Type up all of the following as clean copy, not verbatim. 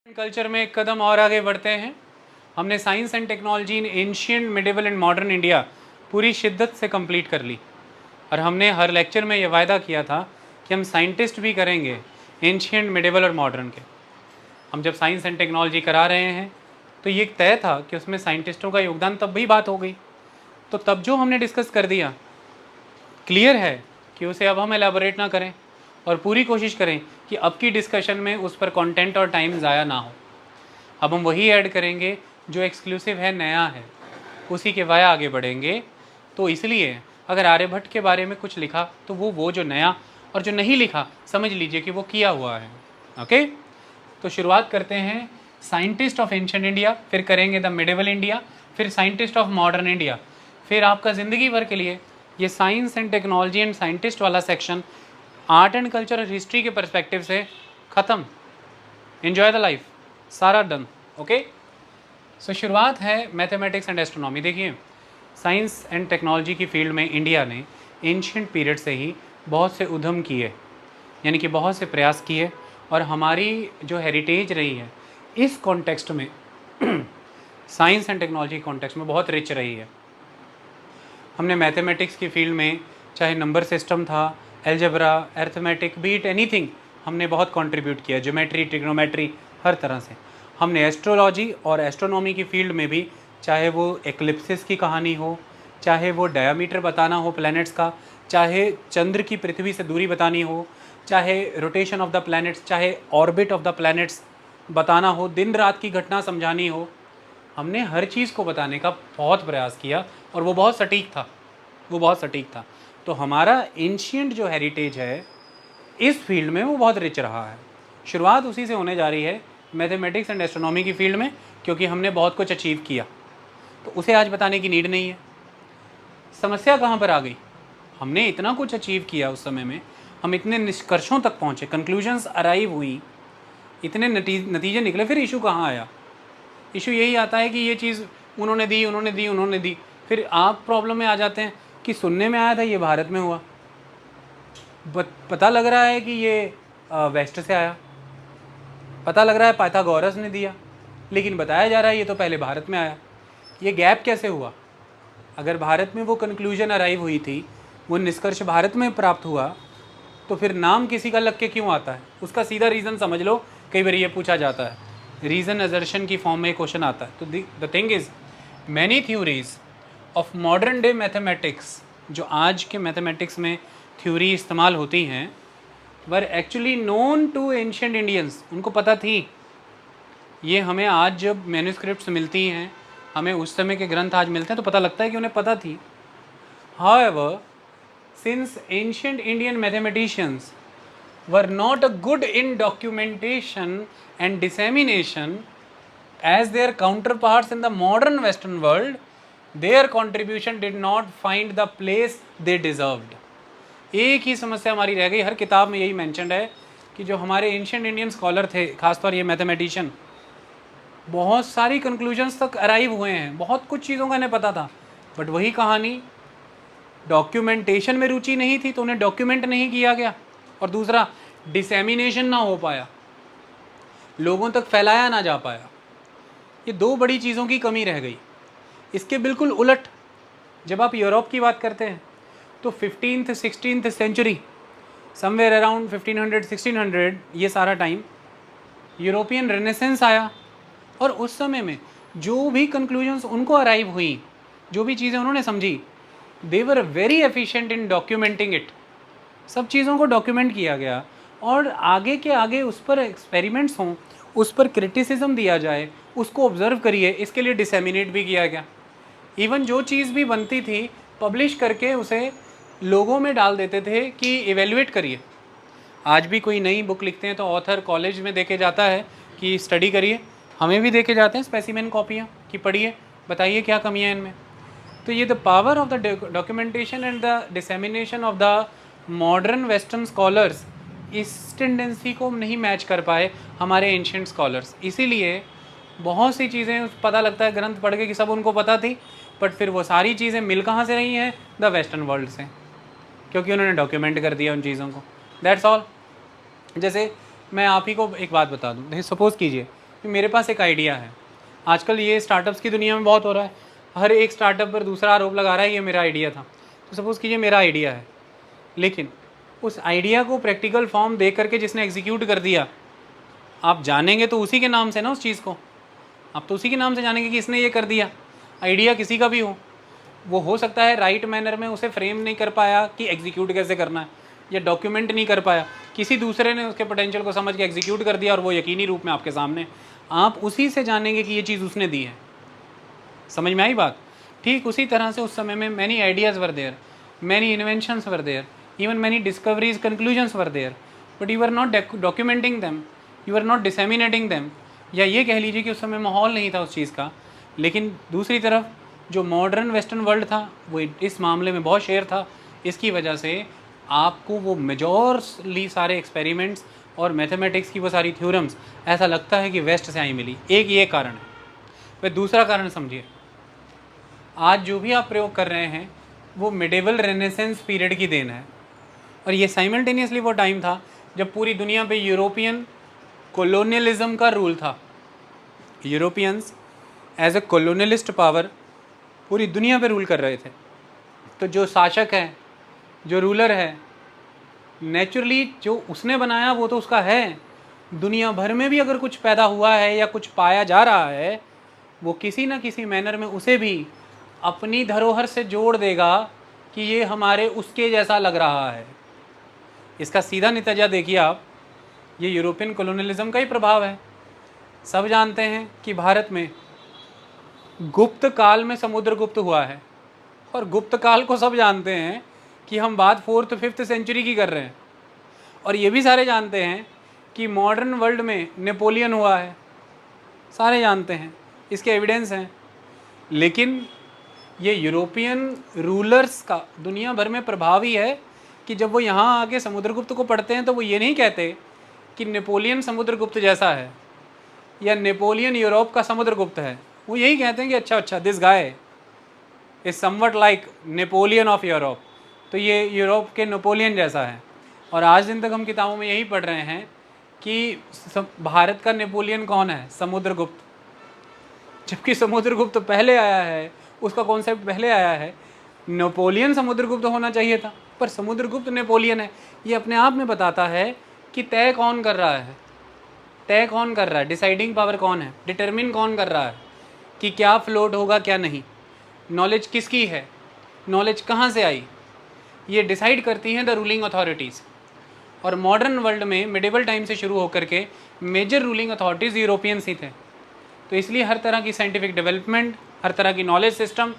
Culture में एक कदम और आगे बढ़ते हैं। हमने science and technology in ancient, medieval and modern India पूरी शिद्दत से कंप्लीट कर ली और हमने हर लेक्चर में ये वायदा किया था कि हम साइंटिस्ट भी करेंगे एंशियंट, मिडिवल और मॉडर्न के। हम जब साइंस एंड टेक्नोलॉजी करा रहे हैं तो ये तय था कि उसमें साइंटिस्टों का योगदान तब भी बात हो गई। तो तब जो हमने डिस्कस कर दिया, क्लियर है कि उसे अब हम एलैबोरेट ना करें और पूरी कोशिश करें कि अब की डिस्कशन में उस पर कंटेंट और टाइम ज़ाया ना हो। अब हम वही ऐड करेंगे जो एक्सक्लूसिव है, नया है, उसी के वाया आगे बढ़ेंगे। तो इसलिए अगर आर्यभट्ट के बारे में कुछ लिखा तो वो जो नया, और जो नहीं लिखा समझ लीजिए कि वो किया हुआ है। ओके, तो शुरुआत करते हैं साइंटिस्ट ऑफ एंशिएंट इंडिया, फिर करेंगे द मिडिवल इंडिया, फिर साइंटिस्ट ऑफ मॉडर्न इंडिया, फिर आपका ज़िंदगी भर के लिए ये science and technology and scientist वाला सेक्शन आर्ट एंड कल्चर और हिस्ट्री के पर्सपेक्टिव से ख़त्म। एन्जॉय द लाइफ, सारा डन। ओके, सो शुरुआत है मैथमेटिक्स एंड एस्ट्रोनॉमी। देखिए, साइंस एंड टेक्नोलॉजी की फील्ड में इंडिया ने एंशिएंट पीरियड से ही बहुत से उद्यम किए, यानी कि बहुत से प्रयास किए, और हमारी जो हेरिटेज रही है इस कॉन्टेक्स्ट में साइंस एंड टेक्नोलॉजी कॉन्टेक्स्ट में बहुत रिच रही है। हमने मैथमेटिक्स की फील्ड में चाहे नंबर सिस्टम था, एल्जेब्रा, अर्थमेटिक, बीट एनीथिंग, हमने बहुत कंट्रीब्यूट किया, ज्योमेट्री, ट्रिग्नोमेट्री, हर तरह से। हमने एस्ट्रोलॉजी और एस्ट्रोनॉमी की फील्ड में भी, चाहे वो एक्लिप्सिस की कहानी हो, चाहे वो डायमीटर बताना हो प्लैनेट्स का, चाहे चंद्र की पृथ्वी से दूरी बतानी हो, चाहे रोटेशन ऑफ द प्लैनेट्स, चाहे ऑर्बिट ऑफ द प्लैनेट्स बताना हो, दिन रात की घटना समझानी हो, हमने हर चीज़ को बताने का बहुत प्रयास किया और वो बहुत सटीक था, वो बहुत सटीक था। तो हमारा एंशिएंट जो हेरिटेज है इस फील्ड में वो बहुत रिच रहा है। शुरुआत उसी से होने जा रही है मैथमेटिक्स एंड एस्ट्रोनॉमी की फील्ड में, क्योंकि हमने बहुत कुछ अचीव किया, तो उसे आज बताने की नीड नहीं है। समस्या कहाँ पर आ गई? हमने इतना कुछ अचीव किया उस समय में, हम इतने निष्कर्षों तक पहुँचे, कंक्लूजन्स अराइव हुई, इतने नतीजे निकले, फिर इशू कहाँ आया? इशू यही आता है कि ये चीज़ उन्होंने दी, फिर आप प्रॉब्लम में आ जाते हैं कि सुनने में आया था ये भारत में हुआ, पता लग रहा है कि ये वेस्ट से आया, पता लग रहा है पाइथागोरस ने दिया, लेकिन बताया जा रहा है ये तो पहले भारत में आया। ये गैप कैसे हुआ? अगर भारत में वो कंक्लूजन अराइव हुई थी, वो निष्कर्ष भारत में प्राप्त हुआ, तो फिर नाम किसी का लग के क्यों आता है? उसका सीधा रीज़न समझ लो। कई बार ये पूछा जाता है, रीज़न असर्शन की फॉर्म में क्वेश्चन आता है। तो the thing is, many theories of modern day mathematics, जो आज के मैथमेटिक्स में थ्योरी इस्तेमाल होती हैं, were actually known to ancient Indians. उनको पता थी। ये हमें आज जब मैन्युस्क्रिप्ट्स मिलती हैं, हमें उस समय के ग्रंथ आज मिलते हैं, तो पता लगता है कि उन्हें पता थी। However, since ancient Indian mathematicians were not good in documentation and dissemination as their counterparts in the modern Western world, their contribution did not find the place they deserved. एक ही समस्या हमारी रह गई, हर किताब में यही मेंशन्ड है कि जो हमारे एंशिएंट इंडियन स्कॉलर थे, खासतौर ये मैथमेटिशियन, बहुत सारी कंक्लूजन्स तक अराइव हुए हैं, बहुत कुछ चीज़ों का इन्हें पता था, बट वही कहानी, डॉक्यूमेंटेशन में रुचि नहीं थी तो उन्हें डॉक्यूमेंट नहीं किया गया, और दूसरा डिसेमिनेशन ना हो पाया, लोगों तक फैलाया ना जा पाया। ये दो बड़ी चीज़ों की कमी रह गई। इसके बिल्कुल उलट जब आप यूरोप की बात करते हैं तो 15th 16th century, somewhere around 1500 1600, ये सारा टाइम यूरोपियन रेनेसेंस आया, और उस समय में जो भी कंक्लूजन्स उनको अराइव हुई, जो भी चीज़ें उन्होंने समझी, they were very efficient in documenting it. सब चीज़ों को डॉक्यूमेंट किया गया और आगे के आगे उस पर एक्सपेरिमेंट्स हों, उस पर क्रिटिसिज्म दिया जाए, उसको ऑब्जर्व करिए, इसके लिए डिसेमिनेट भी किया गया। इवन जो चीज़ भी बनती थी पब्लिश करके उसे लोगों में डाल देते थे कि इवेल्युएट करिए। आज भी कोई नई बुक लिखते हैं तो ऑथर कॉलेज में देके जाता है कि स्टडी करिए, हमें भी देके जाते हैं स्पेसिमेन कॉपियाँ कि पढ़िए, बताइए क्या कमियाँ इनमें। तो ये the power of the documentation and the dissemination of the modern western scholars, इस टेंडेंसी को नहीं मैच कर पाए हमारे एंशिएंट स्कॉलर्स। इसीलिए बहुत सी चीज़ें पता लगता है ग्रंथ पढ़ के कि सब उनको पता थी, बट फिर वो सारी चीज़ें मिल कहाँ से रही हैं? द वेस्टर्न वर्ल्ड से, क्योंकि उन्होंने डॉक्यूमेंट कर दिया उन चीज़ों को। That's all. जैसे मैं आप ही को एक बात बता दूँ, देखिए सपोज़ कीजिए कि मेरे पास एक आइडिया है। आजकल ये स्टार्टअप्स की दुनिया में बहुत हो रहा है, हर एक स्टार्टअप पर दूसरा आरोप लगा रहा है ये मेरा आइडिया था। तो सपोज़ कीजिए मेरा आइडिया है, लेकिन उस आइडिया को प्रैक्टिकल फॉर्म दे करके जिसने एग्जीक्यूट कर दिया, आप जानेंगे तो उसी के नाम से ना उस चीज़ को, आप तो उसी के नाम से जानेंगे कि इसने ये कर दिया। आइडिया किसी का भी वो हो सकता है राइट मैनर में उसे फ्रेम नहीं कर पाया कि एग्जीक्यूट कैसे करना है, या डॉक्यूमेंट नहीं कर पाया, किसी दूसरे ने उसके पोटेंशियल को समझ के एग्जीक्यूट कर दिया और वो यकीनी रूप में आपके सामने, आप उसी से जानेंगे कि ये चीज़ उसने दी है। समझ में आई बात? ठीक उसी तरह से उस समय में many ideas were there, many inventions were there, even many discoveries conclusions were there, but you are not documenting them, you are not disseminating them. या ये कह लीजिए कि उस समय माहौल नहीं था उस चीज़ का। लेकिन दूसरी तरफ जो मॉडर्न वेस्टर्न वर्ल्ड था वो इस मामले में बहुत शेर था। इसकी वजह से आपको वो मेजॉरली सारे एक्सपेरिमेंट्स और मैथमेटिक्स की वो सारी थ्योरम्स ऐसा लगता है कि वेस्ट से आई मिली। एक ये कारण है। वह दूसरा कारण समझिए, आज जो भी आप प्रयोग कर रहे हैं वो मिडेवल रेनेसेंस पीरियड की देन है, और ये साइमल्टेनियसली वो टाइम था जब पूरी दुनिया पे यूरोपियन कॉलोनियलिज्म का रूल था। Europeans as a colonialist power पूरी दुनिया पे रूल कर रहे थे। तो जो शासक है, जो रूलर है, नेचुरली जो उसने बनाया वो तो उसका है। दुनिया भर में भी अगर कुछ पैदा हुआ है या कुछ पाया जा रहा है, वो किसी न किसी मैनर में उसे भी अपनी धरोहर से जोड़ देगा कि ये हमारे उसके जैसा लग रहा है। इसका सीधा नतीजा देखिए आप, ये यूरोपियन कॉलोनियलिज्म का ही प्रभाव है। सब जानते हैं कि भारत में गुप्त काल में समुद्रगुप्त हुआ है, और गुप्त काल को सब जानते हैं कि हम बात 4th 5th सेंचुरी की कर रहे हैं। और ये भी सारे जानते हैं कि मॉडर्न वर्ल्ड में नेपोलियन हुआ है, सारे जानते हैं, इसके एविडेंस हैं। लेकिन ये यूरोपियन रूलर्स का दुनिया भर में प्रभाव ही है कि जब वो यहाँ आके समुद्रगुप्त को पढ़ते हैं तो वो ये नहीं कहते कि नेपोलियन समुद्रगुप्त जैसा है या नेपोलियन यूरोप का समुद्रगुप्त है। वो यही कहते हैं कि अच्छा this guy is somewhat like Napoleon of Europe, तो ये यूरोप के नेपोलियन जैसा है। और आज दिन तक हम किताबों में यही पढ़ रहे हैं कि भारत का नेपोलियन कौन है? समुद्रगुप्त। जबकि समुद्रगुप्त पहले आया है, उसका कॉन्सेप्ट पहले आया है। नेपोलियन समुद्रगुप्त होना चाहिए था, पर समुद्रगुप्त नेपोलियन है। ये अपने आप में बताता है कि तय कौन कर रहा है, तय कौन कर रहा है, डिसाइडिंग पावर कौन है, डिटरमिन कौन कर रहा है कि क्या फ्लोट होगा क्या नहीं, नॉलेज किसकी है, नॉलेज कहाँ से आई, ये डिसाइड करती हैं द रूलिंग अथॉरिटीज़। और मॉडर्न वर्ल्ड में मिडिवल टाइम से शुरू होकर के मेजर रूलिंग अथॉरिटीज़ यूरोपियंस ही थे। तो इसलिए हर तरह की साइंटिफिक डेवलपमेंट, हर तरह की नॉलेज सिस्टम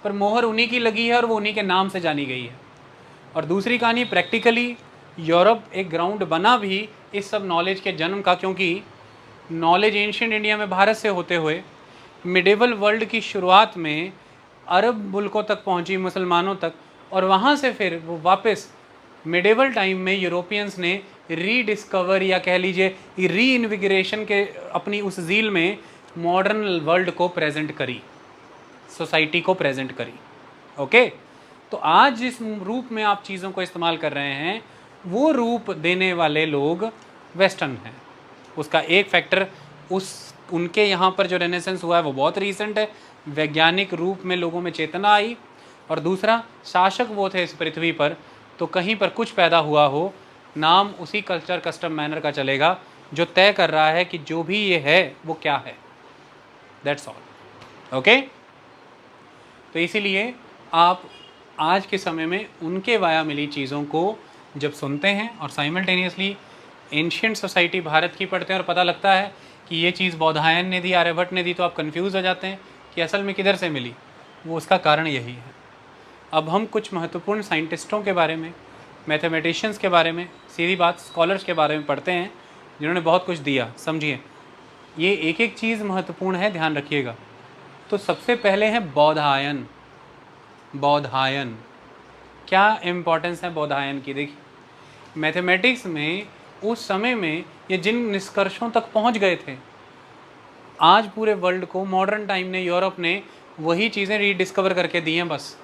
पर मोहर उन्हीं की लगी है और वो उन्हीं के नाम से जानी गई है। और दूसरी कहानी, प्रैक्टिकली यूरोप एक ग्राउंड बना भी इस सब नॉलेज के जन्म का, क्योंकि नॉलेज एंशिएंट इंडिया में भारत से होते हुए मिडिवल वर्ल्ड की शुरुआत में अरब मुल्कों तक पहुंची, मुसलमानों तक, और वहाँ से फिर वो वापस मिडिवल टाइम में यूरोपियंस ने रीडिस्कवर या कह लीजिए री इन्विगरेशन के अपनी उस ज़ील में मॉडर्न वर्ल्ड को प्रेजेंट करी, सोसाइटी को प्रेजेंट करी। ओके, तो आज जिस रूप में आप चीज़ों को इस्तेमाल कर रहे हैं वो रूप देने वाले लोग वेस्टर्न हैं। उसका एक फैक्टर उनके यहाँ पर जो रेनेसेंस हुआ है वो बहुत रीसेंट है, वैज्ञानिक रूप में लोगों में चेतना आई। और दूसरा, शासक वो थे इस पृथ्वी पर, तो कहीं पर कुछ पैदा हुआ हो, नाम उसी कल्चर कस्टम मैनर का चलेगा जो तय कर रहा है कि जो भी ये है वो क्या है। That's all. ओके, तो इसीलिए आप आज के समय में उनके वाया मिली चीज़ों को जब सुनते हैं और साइमल्टेनियसली एंशिएंट सोसाइटी भारत की पढ़ते हैं और पता लगता है कि ये चीज़ बौधायन ने दी, आर्यभट्ट ने दी, तो आप कंफ्यूज हो जाते हैं कि असल में किधर से मिली। वो उसका कारण यही है। अब हम कुछ महत्वपूर्ण साइंटिस्टों के बारे में, मैथमेटिशियंस के बारे में, सीधी बात स्कॉलर्स के बारे में पढ़ते हैं जिन्होंने बहुत कुछ दिया। समझिए, ये एक एक चीज़ महत्वपूर्ण है, ध्यान रखिएगा। तो सबसे पहले है बौधायन। बौधायन, क्या इम्पोर्टेंस है बौधायन की? देखिए, मैथमेटिक्स में उस समय में ये जिन निष्कर्षों तक पहुंच गए थे, आज पूरे वर्ल्ड को मॉडर्न टाइम ने, यूरोप ने वही चीज़ें रीडिस्कवर करके दी हैं। बस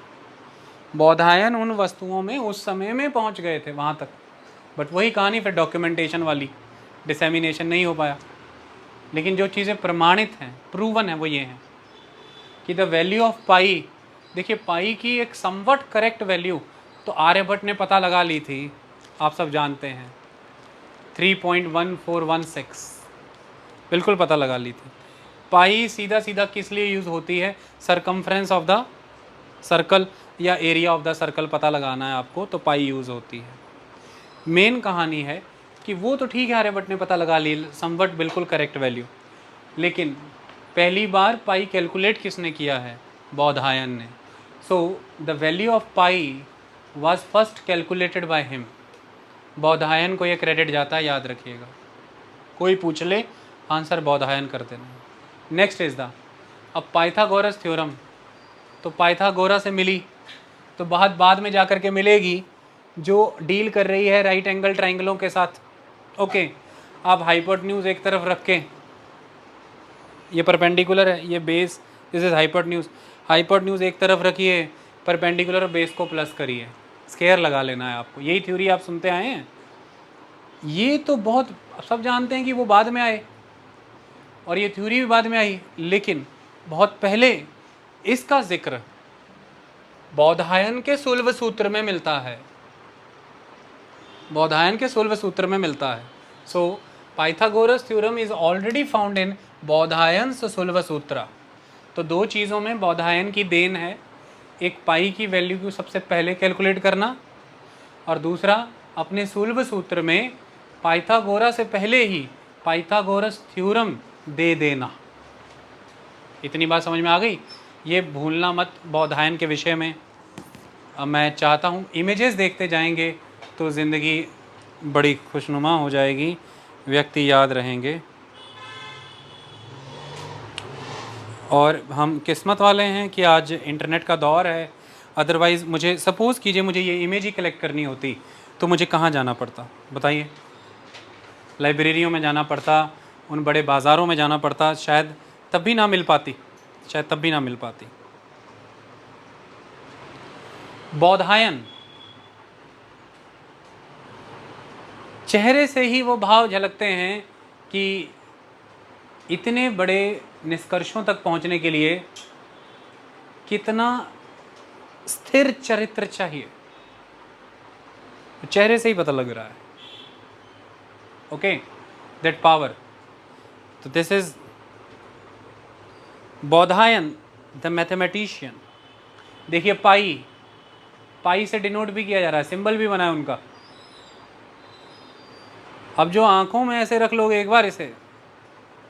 बौधायन उन वस्तुओं में उस समय में पहुंच गए थे वहाँ तक, बट वही कहानी फिर डॉक्यूमेंटेशन वाली, डिसेमिनेशन नहीं हो पाया। लेकिन जो चीज़ें प्रमाणित हैं, प्रूवन है, वो ये हैं कि द वैल्यू ऑफ पाई, देखिए पाई की एक समवट करेक्ट वैल्यू तो आर्यभट्ट ने पता लगा ली थी, आप सब जानते हैं 3.1416 बिल्कुल पता लगा ली थी। पाई सीधा सीधा किस लिए यूज़ होती है? सरकमफ्रेंस ऑफ द सर्कल या एरिया ऑफ द सर्कल पता लगाना है आपको, तो पाई यूज़ होती है। मेन कहानी है कि वो तो ठीक है, आर्यभट्ट ने पता लगा ली समवट बिल्कुल करेक्ट वैल्यू, लेकिन पहली बार पाई कैलकुलेट किसने किया है? बौधायन ने। So the value of pi was first calculated by him. Baudhayana को ये क्रेडिट जाता है, याद रखिएगा, कोई पूछ ले आंसर बौधायन कर देना। नेक्स्ट इज द, अब पाइथागोरस थ्योरम, तो पाइथागोरस से मिली तो बाद में जाकर के मिलेगी जो डील कर रही है राइट एंगल ट्राइंगलों के साथ। ओके, आप हाइपोटेन्यूज एक तरफ रख के, ये परपेंडिकुलर है, ये base, this is hypotenuse, hypotenuse एक तरफ रखिए, परपेंडिकुलर बेस को प्लस करिए, स्क्वायर लगा लेना है आपको। यही थ्योरी आप सुनते आए हैं। ये तो बहुत सब जानते हैं कि वो बाद में आए और ये थ्योरी भी बाद में आई, लेकिन बहुत पहले इसका जिक्र बौधायन के सुलभ सूत्र में मिलता है, बौधायन के सुलभ सूत्र में मिलता है। So Pythagoras theorem is already found in Baudhayana's Sulba Sutra. तो दो चीज़ों में बौधायन की देन है, एक पाई की वैल्यू को सबसे पहले कैलकुलेट करना, और दूसरा अपने सुलभ सूत्र में पाइथागोरस से पहले ही पाइथागोरस थ्योरम दे देना। इतनी बात समझ में आ गई? ये भूलना मत बौधायन के विषय में। अब मैं चाहता हूँ इमेजेस देखते जाएंगे तो ज़िंदगी बड़ी खुशनुमा हो जाएगी, व्यक्ति याद रहेंगे। और हम किस्मत वाले हैं कि आज इंटरनेट का दौर है, अदरवाइज़ मुझे सपोज़ कीजिए मुझे ये इमेज ही कलेक्ट करनी होती तो मुझे कहाँ जाना पड़ता बताइए? लाइब्रेरियों में जाना पड़ता, उन बड़े बाज़ारों में जाना पड़ता, शायद तब भी ना मिल पाती, शायद तब भी ना मिल पाती। बौधायन, चेहरे से ही वो भाव झलकते हैं कि इतने बड़े निष्कर्षों तक पहुंचने के लिए कितना स्थिर चरित्र चाहिए, चेहरे से ही पता लग रहा है। Okay, that power. तो this is Baudhayana the mathematician. देखिए पाई, पाई से डिनोट भी किया जा रहा है, सिंबल भी बना है उनका। अब जो आंखों में ऐसे रख लोगे एक बार इसे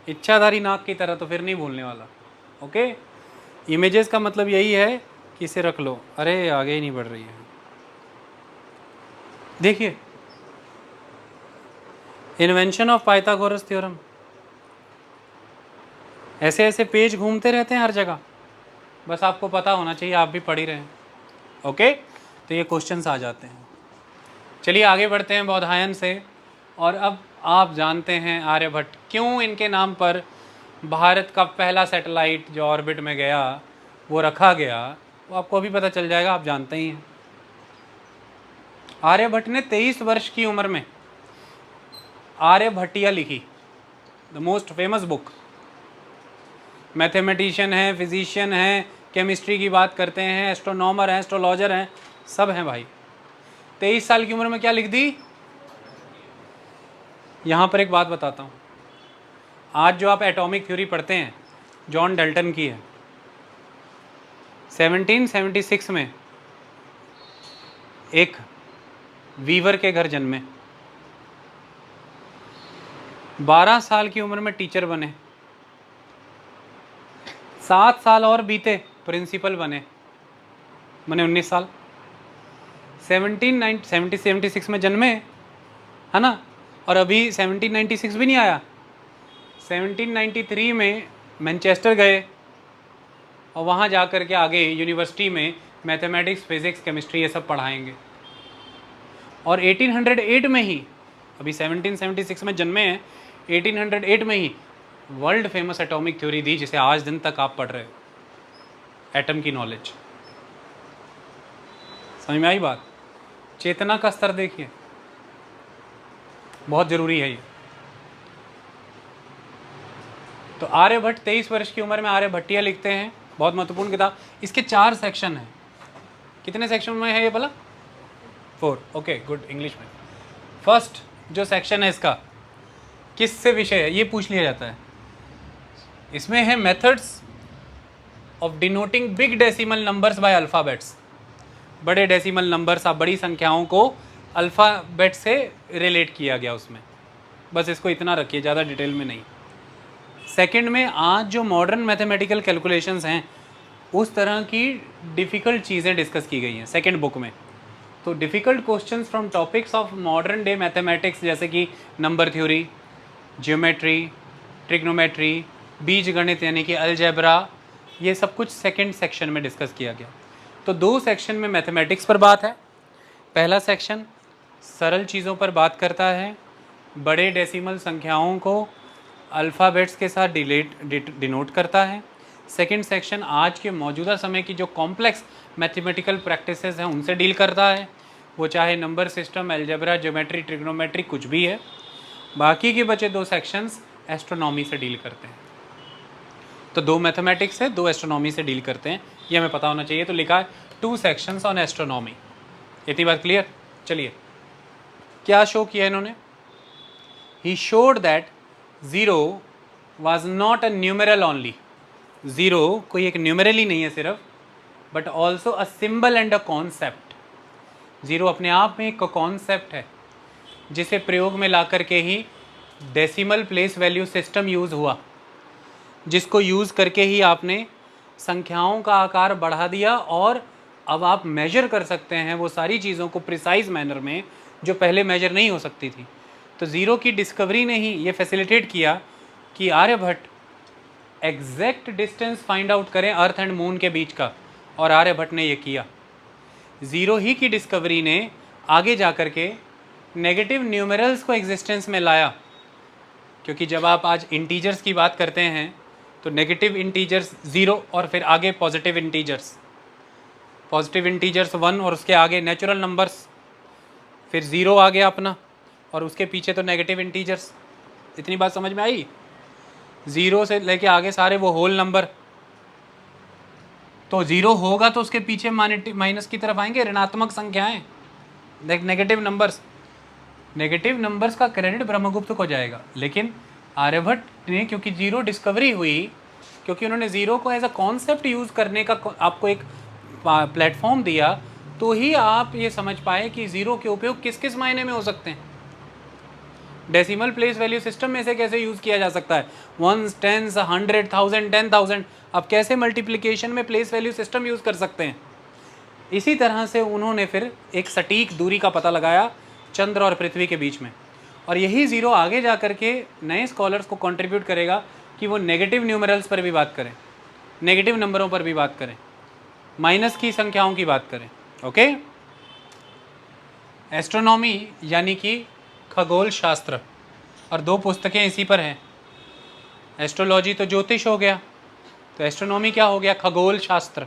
इच्छाधारी नाक की तरह, तो फिर नहीं भूलने वाला। ओके, इमेजेस का मतलब यही है कि इसे रख लो। अरे आगे ही नहीं बढ़ रही है, देखिए इन्वेंशन ऑफ पाइथागोरस थ्योरम। ऐसे ऐसे पेज घूमते रहते हैं हर जगह, बस आपको पता होना चाहिए, आप भी पढ़ ही रहे हैं। ओके, तो ये क्वेश्चंस आ जाते हैं। चलिए आगे बढ़ते हैं बौधायन से। और अब आप जानते हैं आर्यभट्ट क्यों इनके नाम पर भारत का पहला सैटेलाइट जो ऑर्बिट में गया वो रखा गया, वो आपको अभी पता चल जाएगा, आप जानते ही हैं। आर्यभट्ट ने 23 वर्ष की उम्र में आर्यभट्टिया लिखी, the most famous book. Mathematician हैं, फिजिशियन हैं, केमिस्ट्री की बात करते हैं, एस्ट्रोनॉमर हैं, एस्ट्रोलॉजर हैं, सब हैं भाई। 23 साल की उम्र में क्या लिख दी? यहाँ पर एक बात बताता हूँ, आज जो आप एटॉमिक थ्योरी पढ़ते हैं जॉन डाल्टन की है। 1776 में एक वीवर के घर जन्मे, 12 साल की उम्र में टीचर बने, 7 साल और बीते प्रिंसिपल बने, मैंने 19 साल। 1776 में जन्मे है ना, और अभी 1796 भी नहीं आया। 1793 में मैनचेस्टर गए और वहाँ जा कर के आगे यूनिवर्सिटी में मैथमेटिक्स, फिज़िक्स, केमिस्ट्री ये सब पढ़ाएंगे। और 1808 में ही, अभी 1776 में जन्मे हैं, 1808 में ही वर्ल्ड फेमस एटॉमिक थ्योरी दी जिसे आज दिन तक आप पढ़ रहे हो, एटम की नॉलेज। समझ में आई बात? चेतना का स्तर देखिए, बहुत ज़रूरी है ये। तो आर्यभट्ट 23 वर्ष की उम्र में आर्यभट्टिया लिखते हैं, बहुत महत्वपूर्ण किताब। इसके 4 सेक्शन हैं। कितने सेक्शन में है ये भला? 4। ओके गुड, इंग्लिश में। फर्स्ट जो सेक्शन है इसका किससे विषय है ये पूछ लिया जाता है। इसमें है methods of denoting big decimal numbers by alphabets. बड़े डेसिमल नंबर्स, आप बड़ी संख्याओं को अल्फ़ाबेट से रिलेट किया गया उसमें। बस इसको इतना रखिए, ज़्यादा डिटेल में नहीं। सेकंड में आज जो मॉडर्न मैथमेटिकल कैलकुलेशंस हैं उस तरह की डिफ़िकल्ट चीज़ें डिस्कस की गई हैं सेकंड बुक में। तो difficult questions from topics of modern day mathematics, जैसे कि नंबर थ्योरी, ज्योमेट्री, ट्रिग्नोमेट्री, बीज गणित यानी कि अलजेब्रा, ये सब कुछ सेकंड सेक्शन में डिस्कस किया गया। तो 2 सेक्शन में मैथमेटिक्स पर बात है। पहला सेक्शन सरल चीज़ों पर बात करता है, बड़े डेसिमल संख्याओं को अल्फ़ाबेट्स के साथ डिनोट करता है। सेकंड सेक्शन आज के मौजूदा समय की जो कॉम्प्लेक्स मैथमेटिकल प्रैक्टिसेस हैं उनसे डील करता है, वो चाहे number system, algebra, geometry, trigonometry कुछ भी है। बाकी के बचे 2 सेक्शंस एस्ट्रोनॉमी से डील करते हैं। तो 2 मैथमेटिक्स है, 2 एस्ट्रोनॉमी से डील करते हैं, ये हमें पता होना चाहिए। तो लिखा है 2 सेक्शंस ऑन एस्ट्रोनॉमी। इतनी बात क्लियर? चलिए, क्या शो किया इन्होंने? He showed that 0 was not a numeral only. 0 कोई एक न्यूमेरल ही नहीं है सिर्फ, but also a symbol and a concept. 0 अपने आप में एक कॉन्सेप्ट है जिसे प्रयोग में ला करके ही decimal place value system use हुआ, जिसको यूज़ करके ही आपने संख्याओं का आकार बढ़ा दिया और अब आप मेजर कर सकते हैं वो सारी चीज़ों को प्रिसाइज मैनर में जो पहले मेजर नहीं हो सकती थी। तो 0 की डिस्कवरी ने ही ये फैसिलिटेट किया कि Aryabhata exact distance find out करें अर्थ एंड मून के बीच का, और आर्यभट्ट ने ये किया। 0 ही की डिस्कवरी ने आगे जा कर के नेगेटिव न्यूमेरल्स को एग्जिस्टेंस में लाया, क्योंकि जब आप आज इंटीजर्स की बात करते हैं तो नेगेटिव इंटीजर्स 0 और फिर आगे पॉजिटिव इंटीजर्स 1 और उसके आगे नेचुरल नंबर्स, फिर 0 आ गया अपना और उसके पीछे तो नेगेटिव इंटीजर्स। इतनी बात समझ में आई? 0 से लेके आगे सारे वो होल नंबर। तो 0 होगा तो उसके पीछे माइनस की तरफ आएंगे ऋणात्मक संख्याएं, नेगेटिव नंबर्स। नेगेटिव नंबर्स का क्रेडिट ब्रह्मगुप्त को जाएगा, लेकिन आर्यभट्ट ने क्योंकि 0 डिस्कवरी हुई, क्योंकि उन्होंने 0 को एज अ कॉन्सेप्ट यूज़ करने का आपको एक प्लेटफॉर्म दिया, तो ही आप ये समझ पाए कि 0 के उपयोग किस किस मायने में हो सकते हैं। डेसिमल प्लेस वैल्यू सिस्टम में से कैसे यूज़ किया जा सकता है, 1s, 10s, 100, 1000, 10,000, अब कैसे मल्टीप्लिकेशन में प्लेस वैल्यू सिस्टम यूज़ कर सकते हैं। इसी तरह से उन्होंने फिर एक सटीक दूरी का पता लगाया चंद्र और पृथ्वी के बीच में, और यही 0 आगे जा कर के नए स्कॉलर्स को कंट्रीब्यूट करेगा कि वो नेगेटिव न्यूमरल्स पर भी बात करें, नेगेटिव नंबरों पर भी बात करें, माइनस की संख्याओं की बात करें। ओके, एस्ट्रोनॉमी यानी कि खगोल शास्त्र, और 2 पुस्तकें इसी पर हैं। एस्ट्रोलॉजी तो ज्योतिष हो गया, तो एस्ट्रोनॉमी क्या हो गया? खगोल शास्त्र।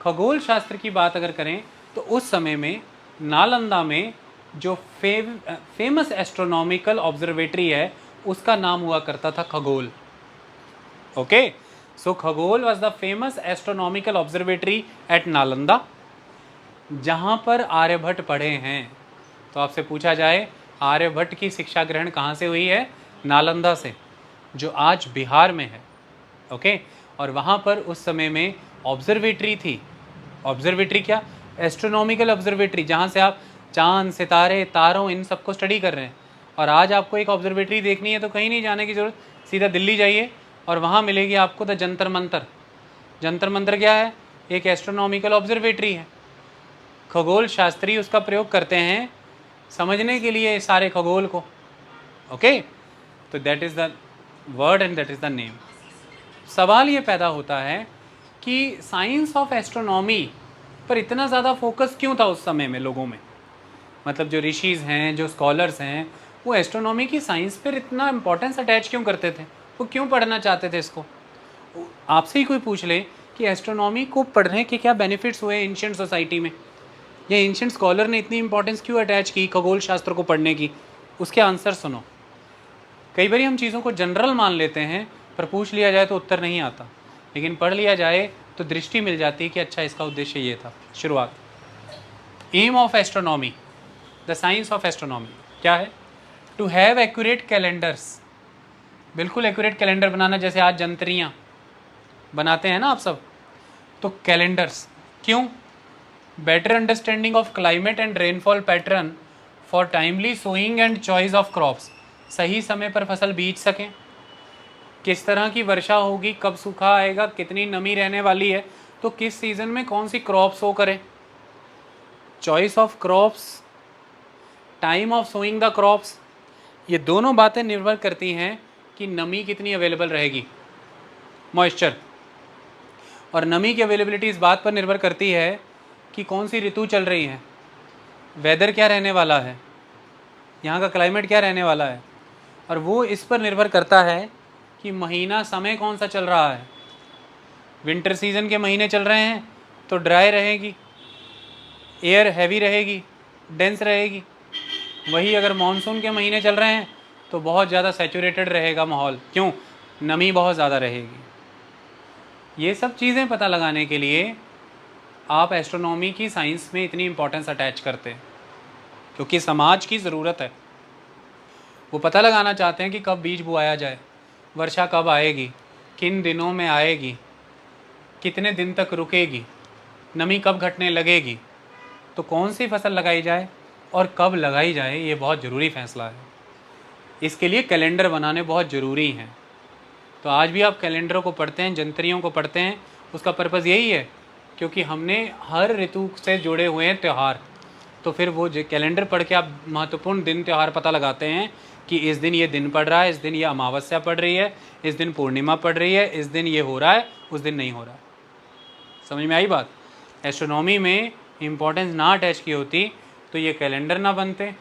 खगोल शास्त्र की बात अगर करें तो उस समय में नालंदा में जो फेमस एस्ट्रोनॉमिकल ऑब्जर्वेटरी है उसका नाम हुआ करता था खगोल। Okay, so Khagol was the famous astronomical observatory at Nalanda, जहाँ पर आर्यभट्ट पढ़े हैं। तो आपसे पूछा जाए आर्यभट्ट की शिक्षा ग्रहण कहाँ से हुई है? नालंदा से, जो आज बिहार में है। ओके, और वहाँ पर उस समय में ऑब्जर्वेटरी थी। ऑब्जर्वेटरी क्या? एस्ट्रोनॉमिकल ऑब्जर्वेटरी, जहाँ से आप चांद, सितारे, तारों, इन सबको स्टडी कर रहे हैं। और आज आपको एक ऑब्जर्वेटरी देखनी है तो कहीं नहीं जाने की ज़रूरत, सीधा दिल्ली जाइए और वहाँ मिलेगी आपको द जंतर मंतर। जंतर मंतर क्या है? एक एस्ट्रोनॉमिकल ऑब्जर्वेटरी है। खगोल शास्त्री उसका प्रयोग करते हैं समझने के लिए सारे खगोल को। ओके, तो that is the word and that is the name. सवाल ये पैदा होता है कि साइंस ऑफ एस्ट्रोनॉमी पर इतना ज़्यादा फोकस क्यों था उस समय में लोगों में? मतलब जो ऋषिज़ हैं, जो स्कॉलर्स हैं, वो एस्ट्रोनॉमी की साइंस पर इतना इम्पोर्टेंस अटैच क्यों करते थे? वो क्यों पढ़ना चाहते थे इसको? आपसे ही कोई पूछ ले कि एस्ट्रोनॉमी को पढ़ने के क्या बेनिफिट्स हुए एंशिएंट सोसाइटी में, या एंशिएंट स्कॉलर ने इतनी इंपॉर्टेंस क्यों अटैच की खगोल शास्त्र को पढ़ने की, उसके आंसर सुनो। कई बार हम चीज़ों को जनरल मान लेते हैं, पर पूछ लिया जाए तो उत्तर नहीं आता, लेकिन पढ़ लिया जाए तो दृष्टि मिल जाती है कि अच्छा इसका उद्देश्य ये था। शुरुआत, aim of astronomy, the science of astronomy क्या है? टू हैव एक्यूरेट कैलेंडर्स, बिल्कुल एक्यूरेट कैलेंडर बनाना, जैसे आज जंत्रियाँ बनाते हैं ना आप सब, तो कैलेंडर्स क्यों? Better understanding of climate and rainfall pattern for timely sowing and choice of crops, सही समय पर फसल बीज सकें, किस तरह की वर्षा होगी, कब सूखा आएगा, कितनी नमी रहने वाली है, तो किस सीज़न में कौन सी क्रॉप सो करें, choice of crops, time of sowing the crops, ये दोनों बातें निर्भर करती हैं कि नमी कितनी अवेलेबल रहेगी, मॉइस्चर, और नमी की अवेलेबिलिटी इस बात पर निर्भर करती है कि कौन सी ऋतु चल रही है, वेदर क्या रहने वाला है, यहाँ का क्लाइमेट क्या रहने वाला है, और वो इस पर निर्भर करता है कि महीना समय कौन सा चल रहा है। विंटर सीजन के महीने चल रहे हैं तो ड्राई रहेगी, एयर हैवी रहेगी, डेंस रहेगी। वही अगर मानसून के महीने चल रहे हैं तो बहुत ज़्यादा सैचुरेटेड रहेगा माहौल, क्यों? नमी बहुत ज़्यादा रहेगी। ये सब चीज़ें पता लगाने के लिए आप एस्ट्रोनॉमी की साइंस में इतनी इम्पोर्टेंस अटैच करते हैं, क्योंकि समाज की ज़रूरत है। वो पता लगाना चाहते हैं कि कब बीज बुआया जाए, वर्षा कब आएगी, किन दिनों में आएगी, कितने दिन तक रुकेगी, नमी कब घटने लगेगी, तो कौन सी फसल लगाई जाए और कब लगाई जाए, ये बहुत ज़रूरी फैसला है। इसके लिए कैलेंडर बनाने बहुत ज़रूरी हैं। तो आज भी आप कैलेंडरों को पढ़ते हैं, जंत्रियों को पढ़ते हैं, उसका पर्पज़ यही है क्योंकि हमने हर ऋतु से जुड़े हुए हैं त्यौहार, तो फिर वो कैलेंडर पढ़ के आप महत्वपूर्ण दिन त्यौहार पता लगाते हैं कि इस दिन ये दिन पड़ रहा है, इस दिन ये अमावस्या पड़ रही है, इस दिन पूर्णिमा पड़ रही है, इस दिन ये हो रहा है, उस दिन नहीं हो रहा है। समझ में आई बात? एस्ट्रोनॉमी में इम्पोर्टेंस ना अटैच की होती तो ये कैलेंडर ना बनते,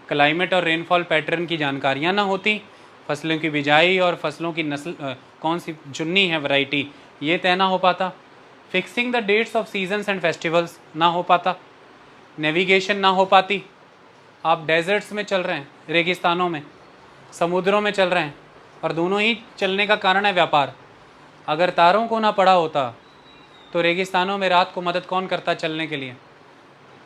क्लाइमेट और रेनफॉल पैटर्न की जानकारियाँ ना होती, फसलों की बिजाई और फसलों की नस्ल कौन सी चुननी है वैरायटी, ये तय ना हो पाता, fixing the dates of seasons and festivals ना हो पाता, नेविगेशन ना हो पाती। आप डेजर्ट्स में चल रहे हैं, रेगिस्तानों में, समुद्रों में चल रहे हैं, और दोनों ही चलने का कारण है व्यापार। अगर तारों को ना पड़ा होता तो रेगिस्तानों में रात को मदद कौन करता चलने के लिए?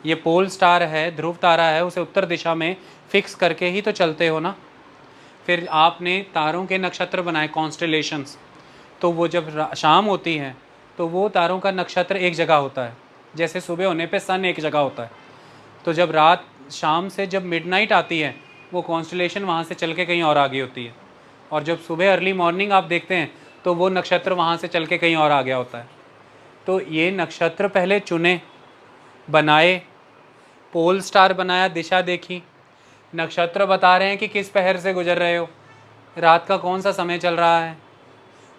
ये पोल स्टार है, ध्रुव तारा है, उसे उत्तर दिशा में फिक्स करके ही तो चलते हो ना। फिर आपने तारों के नक्षत्र बनाए, कॉन्स्टेलेशंस, तो वो जब शाम होती है तो वो तारों का नक्षत्र एक जगह होता है, जैसे सुबह होने पे सन एक जगह होता है, तो जब रात शाम से जब मिडनाइट आती है वो कॉन्स्टेलेशन वहाँ से चल के कहीं और आगे होती है, और जब सुबह अर्ली मॉर्निंग आप देखते हैं तो वो नक्षत्र वहाँ से चल के कहीं और आ गया होता है। तो ये नक्षत्र पहले चुने, बनाए, पोल स्टार बनाया, दिशा देखी, नक्षत्र बता रहे हैं कि किस पहर से गुजर रहे हो, रात का कौन सा समय चल रहा है,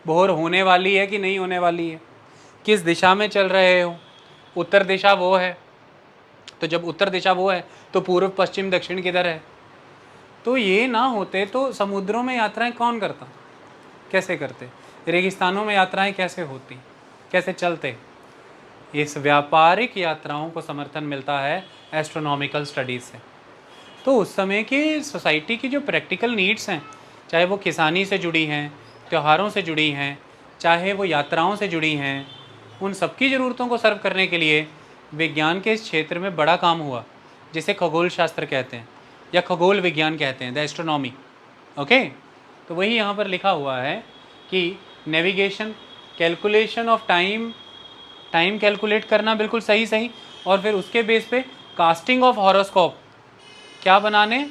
भोर होने वाली है कि नहीं होने वाली है, किस दिशा में चल रहे हो, उत्तर दिशा वो है, तो जब उत्तर दिशा वो है तो पूर्व पश्चिम दक्षिण किधर है। तो ये ना होते तो समुद्रों में यात्राएं कौन करता, कैसे करते, रेगिस्तानों में यात्राएं कैसे होती, कैसे चलते। इस व्यापारिक यात्राओं को समर्थन मिलता है एस्ट्रोनॉमिकल स्टडीज़ से। तो उस समय की सोसाइटी की जो प्रैक्टिकल नीड्स हैं, चाहे वो किसानी से जुड़ी हैं, त्योहारों से जुड़ी हैं, चाहे वो यात्राओं से जुड़ी हैं, उन सबकी ज़रूरतों को सर्व करने के लिए विज्ञान के इस क्षेत्र में बड़ा काम हुआ, जिसे खगोल शास्त्र कहते हैं या खगोल विज्ञान कहते हैं, द एस्ट्रोनॉमी। ओके, तो वही यहाँ पर लिखा हुआ है कि navigation, calculation of time, time calculate करना बिल्कुल सही, और फिर उसके बेस पे कास्टिंग ऑफ हॉरोस्कोप, क्या बनाने,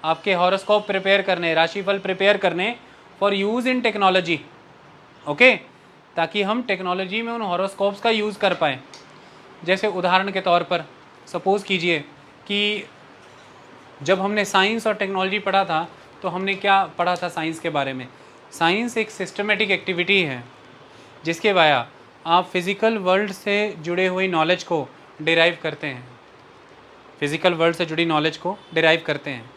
आपके हॉरोस्कोप प्रिपेयर करने, राशिफल प्रिपेयर करने for use in technology. Okay, ताकि हम टेक्नोलॉजी में उन हॉरोस्कोप्स का यूज़ कर पाएँ। जैसे उदाहरण के तौर पर सपोज़ कीजिए कि जब हमने साइंस और टेक्नोलॉजी पढ़ा था तो हमने क्या पढ़ा था साइंस के बारे में? साइंस एक सिस्टमेटिक एक्टिविटी है जिसके वाया आप फिज़िकल वर्ल्ड से जुड़े हुई नॉलेज को डिराइव करते हैं, फिज़िकल वर्ल्ड से जुड़ी नॉलेज को डिराइव करते हैं,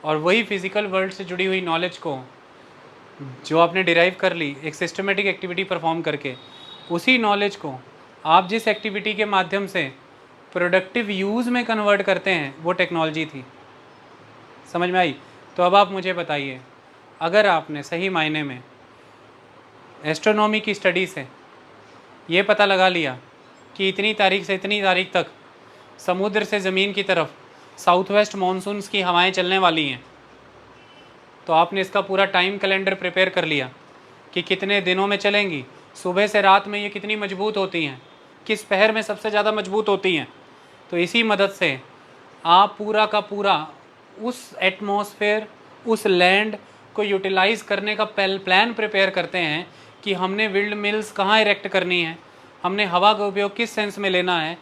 और वही फिज़िकल वर्ल्ड से जुड़ी हुई नॉलेज को जो आपने डिराइव कर ली एक सिस्टमेटिक एक्टिविटी परफॉर्म करके, उसी नॉलेज को आप जिस एक्टिविटी के माध्यम से प्रोडक्टिव यूज़ में कन्वर्ट करते हैं वो टेक्नोलॉजी थी। समझ में आई? तो अब आप मुझे बताइए, अगर आपने सही मायने में एस्ट्रोनॉमी की स्टडी से ये पता लगा लिया कि इतनी तारीख से इतनी तारीख तक समुद्र से ज़मीन की तरफ साउथ वेस्ट मानसून्स की हवाएं चलने वाली हैं, तो आपने इसका पूरा टाइम कैलेंडर प्रिपेयर कर लिया कि कितने दिनों में चलेंगी, सुबह से रात में ये कितनी मजबूत होती हैं, किस पहर में सबसे ज़्यादा मजबूत होती हैं। तो इसी मदद से आप पूरा का पूरा उस एटमॉस्फेयर, उस लैंड को यूटिलाइज़ करने का प्लान प्रिपेयर करते हैं कि हमने विंड मिल्स कहाँ इरेक्ट करनी है, हमने हवा का उपयोग किस सेंस में लेना है।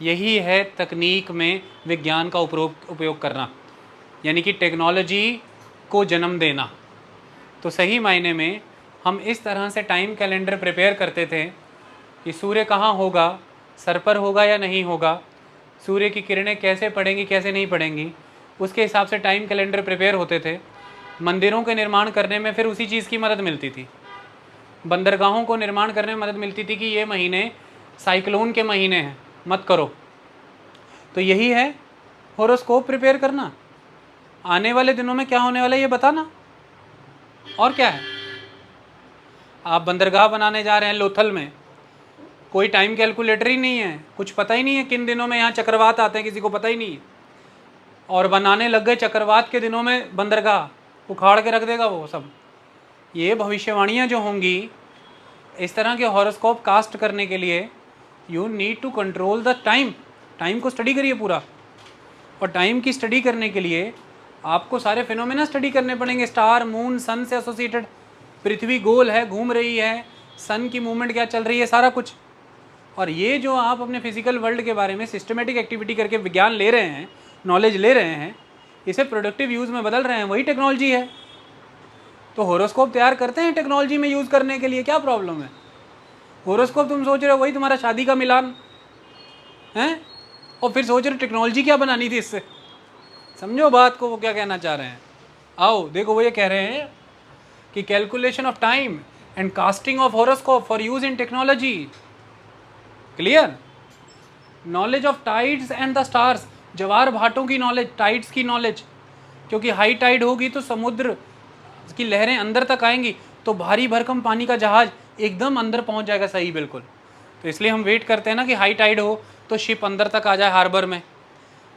यही है तकनीक में विज्ञान का उपयोग करना, यानी कि टेक्नोलॉजी को जन्म देना। तो सही मायने में हम इस तरह से टाइम कैलेंडर प्रिपेयर करते थे कि सूर्य कहाँ होगा, सर पर होगा या नहीं होगा, सूर्य की किरणें कैसे पड़ेंगी कैसे नहीं पड़ेंगी, उसके हिसाब से टाइम कैलेंडर प्रिपेयर होते थे। मंदिरों के निर्माण करने में फिर उसी चीज़ की मदद मिलती थी, बंदरगाहों को निर्माण करने में मदद मिलती थी कि ये महीने साइक्लोन के महीने हैं, मत करो। तो यही है होरोस्कोप प्रिपेयर करना, आने वाले दिनों में क्या होने वाला है ये बताना। और क्या है, आप बंदरगाह बनाने जा रहे हैं लोथल में, कोई टाइम कैलकुलेटर ही नहीं है, कुछ पता ही नहीं है किन दिनों में यहाँ चक्रवात आते हैं, किसी को पता ही नहीं है, और बनाने लग गए चक्रवात के दिनों में बंदरगाह, उखाड़ के रख देगा वो सब। ये भविष्यवाणियाँ जो होंगी, इस तरह के हॉरोस्कोप कास्ट करने के लिए you need to control the time. Time को स्टडी करिए पूरा, और टाइम की स्टडी करने के लिए आपको सारे फिनोमेना स्टडी करने पड़ेंगे, स्टार, मून, सन से एसोसिएटेड, पृथ्वी गोल है, घूम रही है, सन की मूवमेंट क्या चल रही है, सारा कुछ। और ये जो आप अपने फिजिकल वर्ल्ड के बारे में सिस्टमेटिक एक्टिविटी करके विज्ञान ले रहे हैं, नॉलेज ले रहे हैं, इसे प्रोडक्टिव यूज़ में बदल रहे हैं, वही टेक्नोलॉजी है। तो होरोस्कोप तैयार करते हैं टेक्नोलॉजी में यूज़ करने के लिए, क्या प्रॉब्लम है। होरोस्कोप तुम सोच रहे हो वही तुम्हारा शादी का मिलान है, और फिर सोच रहे हो टेक्नोलॉजी क्या बनानी थी इससे। समझो बात को, वो क्या कहना चाह रहे हैं। आओ देखो, वो ये कह रहे हैं कि calculation of time and casting of horoscope for use in technology. Clear. Knowledge of tides and the stars, ज्वार भाटों की नॉलेज, टाइड्स की नॉलेज, क्योंकि हाई टाइड होगी तो समुद्र की लहरें अंदर तक आएंगी, तो भारी भरकम पानी का जहाज एकदम अंदर पहुंच जाएगा, सही बिल्कुल। तो इसलिए हम वेट करते हैं ना कि हाई टाइड हो तो शिप अंदर तक आ जाए हार्बर में,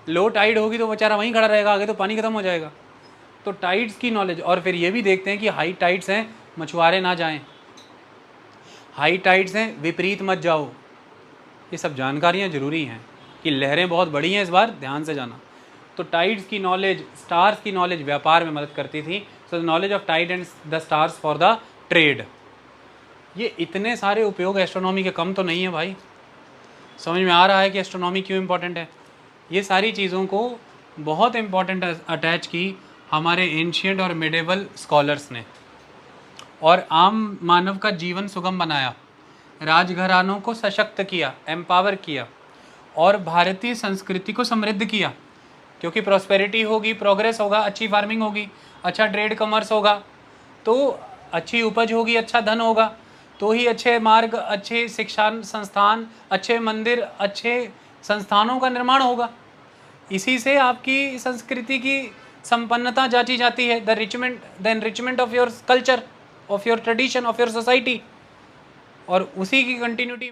लो टाइड होगी तो बेचारा वहीं खड़ा रहेगा, आगे तो पानी खत्म हो जाएगा। तो टाइड्स की नॉलेज, और फिर ये भी देखते हैं कि हाई टाइड्स हैं, मछुआरे ना जाएं, हाई टाइड्स हैं, विपरीत मत जाओ। ये सब जानकारियाँ ज़रूरी हैं कि लहरें बहुत बड़ी हैं इस बार, ध्यान से जाना। तो टाइड्स की नॉलेज, स्टार्स की नॉलेज व्यापार में मदद करती थी। So knowledge of tide and the stars for the trade. ये इतने सारे उपयोग एस्ट्रोनॉमी के कम तो नहीं है भाई। समझ में आ रहा है कि एस्ट्रोनॉमी क्यों इम्पोर्टेंट है। ये सारी चीज़ों को बहुत इम्पोर्टेंट अटैच की हमारे एंशिएंट और मिडेवल स्कॉलर्स ने, और आम मानव का जीवन सुगम बनाया, राजघरानों को सशक्त किया, एम्पावर किया, और भारतीय संस्कृति को समृद्ध किया। क्योंकि प्रॉस्पेरिटी होगी, प्रोग्रेस होगा, अच्छी फार्मिंग होगी, अच्छा ट्रेड कमर्स होगा, तो अच्छी उपज होगी, अच्छा धन होगा, तो ही अच्छे मार्ग, अच्छे शिक्षा संस्थान, अच्छे मंदिर, अच्छे संस्थानों का निर्माण होगा। इसी से आपकी संस्कृति की संपन्नता जांची जाती है, the enrichment of your culture, of your tradition, of your society. और उसी की कंटिन्यूटी